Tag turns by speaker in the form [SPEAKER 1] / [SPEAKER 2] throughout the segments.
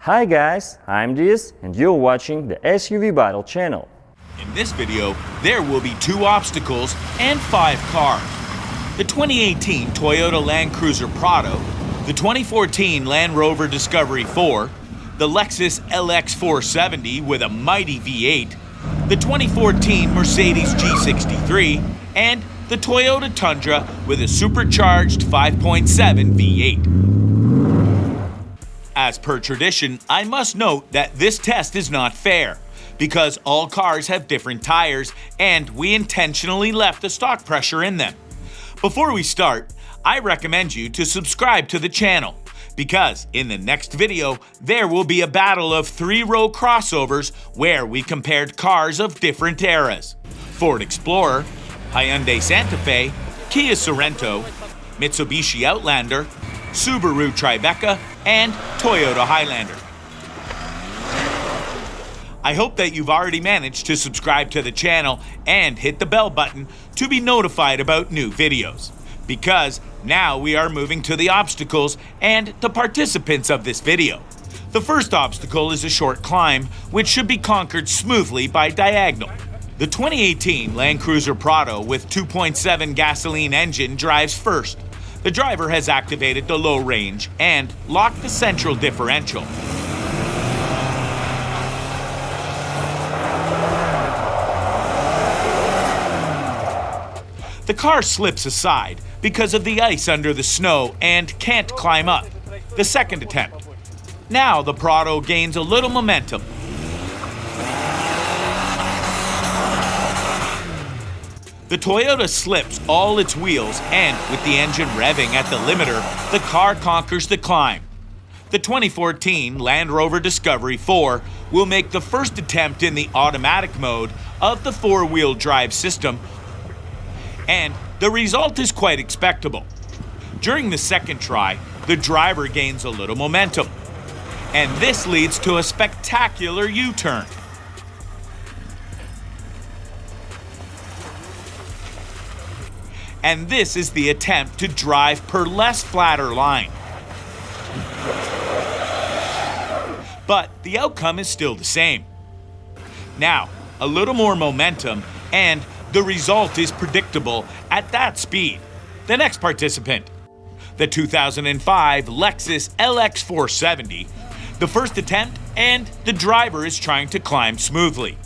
[SPEAKER 1] Hi guys, I'm Diaz and you're watching the SUV Battle channel.
[SPEAKER 2] In this video, there will be 2 obstacles and 5 cars. The 2018 Toyota Land Cruiser Prado, the 2014 Land Rover Discovery 4, the Lexus LX470 with a mighty V8, the 2014 Mercedes G63, and the Toyota Tundra with a supercharged 5.7 V8. As per tradition, I must note that this test is not fair, because all cars have different tires and we intentionally left the stock pressure in them. Before we start, I recommend you to subscribe to the channel, because in the next video, there will be a battle of 3-row crossovers where we compared cars of different eras. Ford Explorer, Hyundai Santa Fe, Kia Sorento, Mitsubishi Outlander, Subaru Tribeca, and Toyota Highlander. I hope that you've already managed to subscribe to the channel and hit the bell button to be notified about new videos, because now we are moving to the obstacles and the participants of this video. The first obstacle is a short climb, which should be conquered smoothly by diagonal. The 2018 Land Cruiser Prado with 2.7 gasoline engine drives first. The driver has activated the low range and locked the central differential. The car slips aside because of the ice under the snow and can't climb up. The second attempt. Now the Prado gains a little momentum. The Toyota slips all its wheels, and with the engine revving at the limiter, the car conquers the climb. The 2014 Land Rover Discovery 4 will make the first attempt in the automatic mode of the 4-wheel drive system, and the result is quite expectable. During the second try, the driver gains a little momentum, and this leads to a spectacular U-turn. And this is the attempt to drive per less flatter line. But the outcome is still the same. Now, a little more momentum, and the result is predictable at that speed. The next participant, the 2005 Lexus LX470. The first attempt, and the driver is trying to climb smoothly.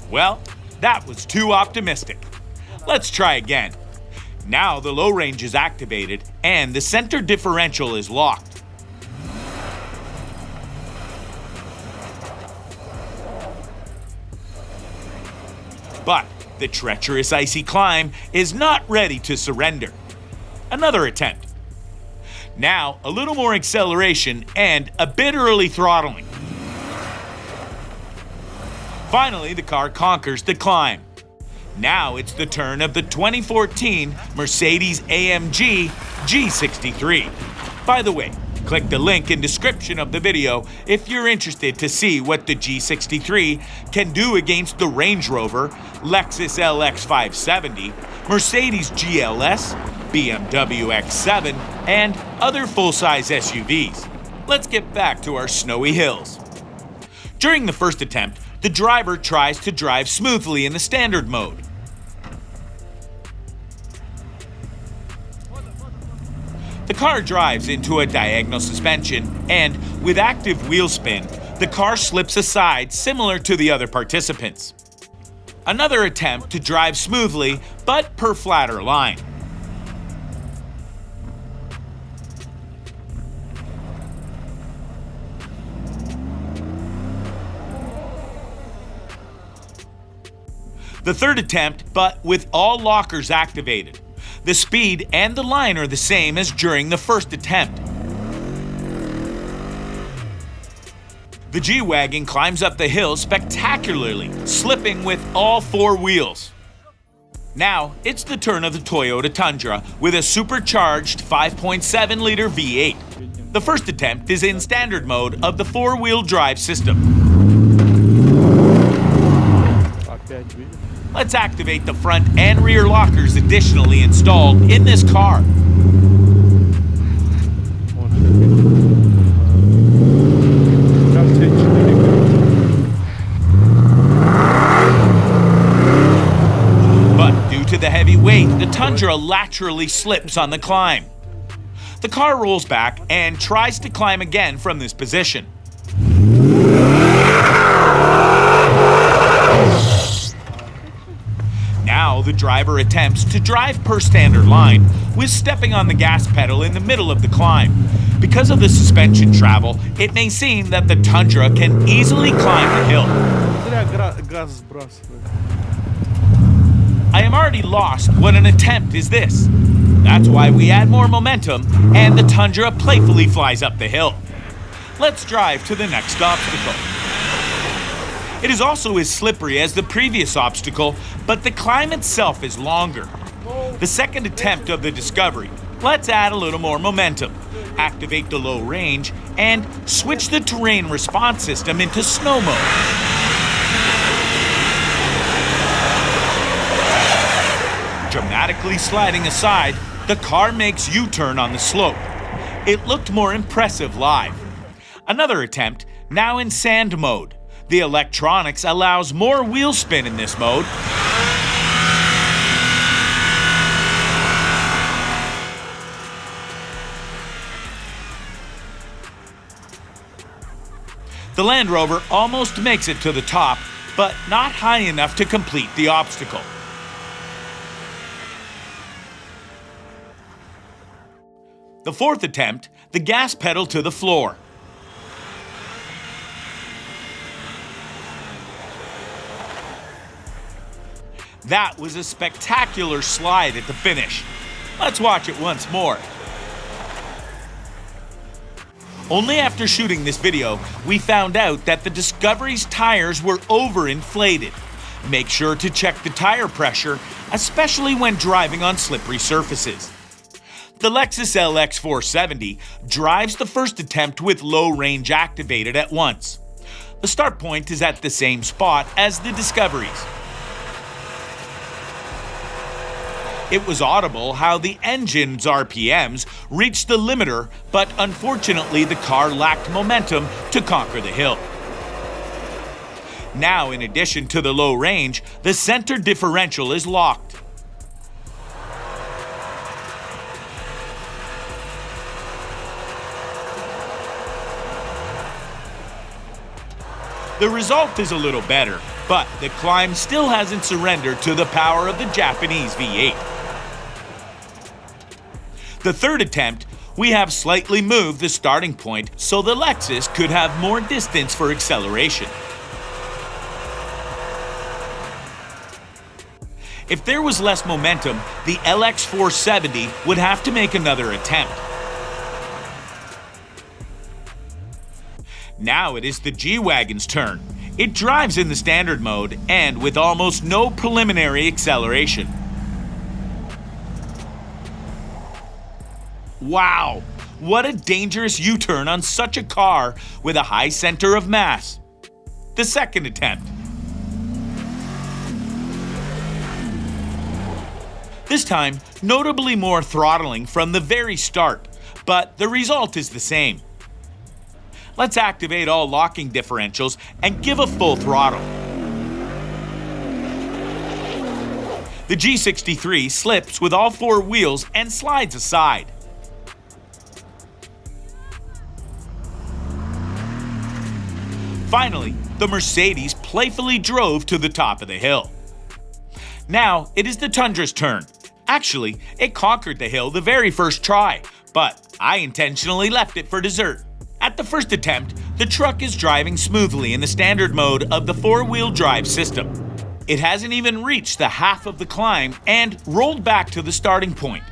[SPEAKER 2] Well, that was too optimistic. Let's try again. Now the low range is activated and the center differential is locked. But the treacherous icy climb is not ready to surrender. Another attempt. Now a little more acceleration and a bit early throttling. Finally, the car conquers the climb. Now it's the turn of the 2014 Mercedes AMG G63. By the way, click the link in description of the video if you're interested to see what the G63 can do against the Range Rover, Lexus LX570, Mercedes GLS, BMW X7, and other full-size SUVs. Let's get back to our snowy hills. During the first attempt, the driver tries to drive smoothly in the standard mode. The car drives into a diagonal suspension, and with active wheel spin, the car slips aside similar to the other participants. Another attempt to drive smoothly, but per flatter line. The third attempt, but with all lockers activated. The speed and the line are the same as during the first attempt. The G-Wagon climbs up the hill spectacularly, slipping with all 4 wheels. Now, it's the turn of the Toyota Tundra with a supercharged 5.7-liter V8. The first attempt is in standard mode of the 4-wheel drive system. Let's activate the front and rear lockers additionally installed in this car. to the heavy weight, the Tundra laterally slips on the climb. The car rolls back and tries to climb again from this position. Now the driver attempts to drive per standard line with stepping on the gas pedal in the middle of the climb. Because of the suspension travel, it may seem that the Tundra can easily climb the hill. I am already lost. What an attempt is this? That's why we add more momentum and the Tundra playfully flies up the hill. Let's drive to the next obstacle. It is also as slippery as the previous obstacle, but the climb itself is longer. The second attempt of the Discovery. Let's add a little more momentum, activate the low range, and switch the terrain response system into snow mode. Dramatically sliding aside, the car makes U-turn on the slope. It looked more impressive live. Another attempt, now in sand mode. The electronics allows more wheel spin in this mode. The Land Rover almost makes it to the top, but not high enough to complete the obstacle. The fourth attempt, the gas pedal to the floor. That was a spectacular slide at the finish. Let's watch it once more. Only after shooting this video, we found out that the Discovery's tires were overinflated. Make sure to check the tire pressure, especially when driving on slippery surfaces. The Lexus LX470 drives the first attempt with low range activated at once. The start point is at the same spot as the Discovery's. It was audible how the engine's RPMs reached the limiter, but unfortunately the car lacked momentum to conquer the hill. Now, in addition to the low range, the center differential is locked. The result is a little better, but the climb still hasn't surrendered to the power of the Japanese V8. The third attempt, we have slightly moved the starting point so the Lexus could have more distance for acceleration. If there was less momentum, the LX470 would have to make another attempt. Now it is the G-Wagon's turn. It drives in the standard mode and with almost no preliminary acceleration. Wow, what a dangerous U-turn on such a car with a high center of mass. The second attempt. This time, notably more throttling from the very start, but the result is the same. Let's activate all locking differentials and give a full throttle. The G63 slips with all four wheels and slides aside. Finally, the Mercedes playfully drove to the top of the hill. Now, it is the Tundra's turn. Actually, it conquered the hill the very first try, but I intentionally left it for dessert. At the first attempt, the truck is driving smoothly in the standard mode of the four-wheel drive system. It hasn't even reached the half of the climb and rolled back to the starting point.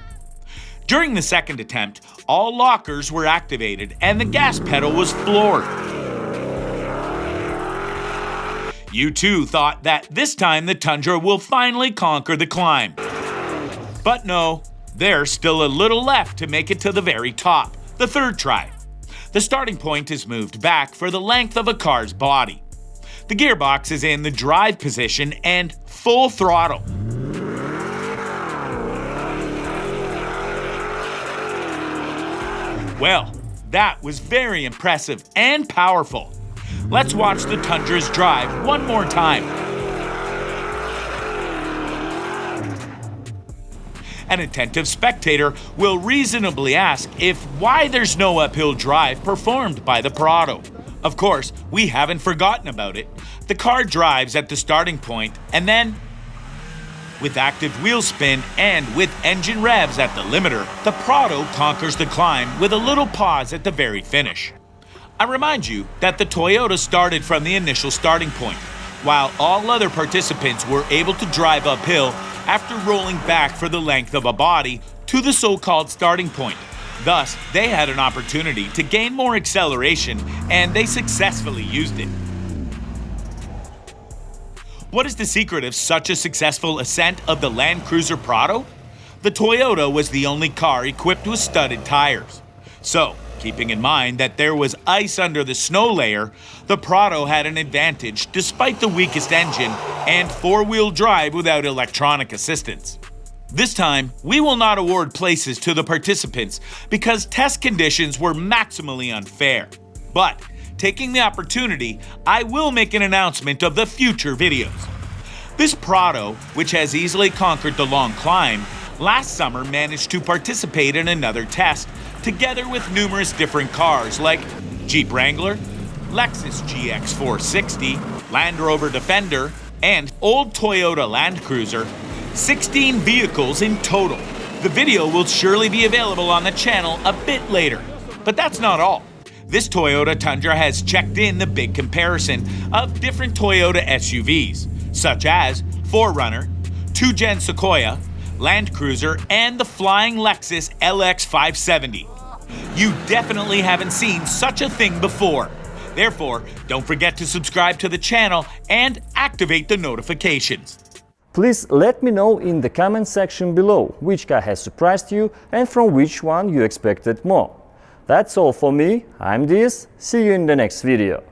[SPEAKER 2] During the second attempt, all lockers were activated and the gas pedal was floored. You too thought that this time the Tundra will finally conquer the climb. But no, there's still a little left to make it to the very top, the third try. The starting point is moved back for the length of a car's body. The gearbox is in the drive position and full throttle. Well, that was very impressive and powerful. Let's watch the Tundra's drive one more time. An attentive spectator will reasonably ask if why there's no uphill drive performed by the Prado. Of course, we haven't forgotten about it. The car drives at the starting point and then, with active wheel spin and with engine revs at the limiter, the Prado conquers the climb with a little pause at the very finish. I remind you that the Toyota started from the initial starting point, while all other participants were able to drive uphill after rolling back for the length of a body to the so-called starting point. Thus, they had an opportunity to gain more acceleration, and they successfully used it. What is the secret of such a successful ascent of the Land Cruiser Prado? The Toyota was the only car equipped with studded tires. So, keeping in mind that there was ice under the snow layer, the Prado had an advantage despite the weakest engine and four-wheel drive without electronic assistance. This time, we will not award places to the participants because test conditions were maximally unfair. But, taking the opportunity, I will make an announcement of the future videos. This Prado, which has easily conquered the long climb, last summer managed to participate in another test, together with numerous different cars like Jeep Wrangler, Lexus GX470, Land Rover Defender, and old Toyota Land Cruiser, 16 vehicles in total. The video will surely be available on the channel a bit later. But that's not all. This Toyota Tundra has checked in the big comparison of different Toyota SUVs, such as 4Runner, 2-Gen Sequoia, Land Cruiser, and the flying Lexus LX470. You definitely haven't seen such a thing before. Therefore, don't forget to subscribe to the channel and activate the notifications.
[SPEAKER 1] Please let me know in the comment section below which car has surprised you and from which one you expected more. That's all for me. I'm Diaz. See you in the next video.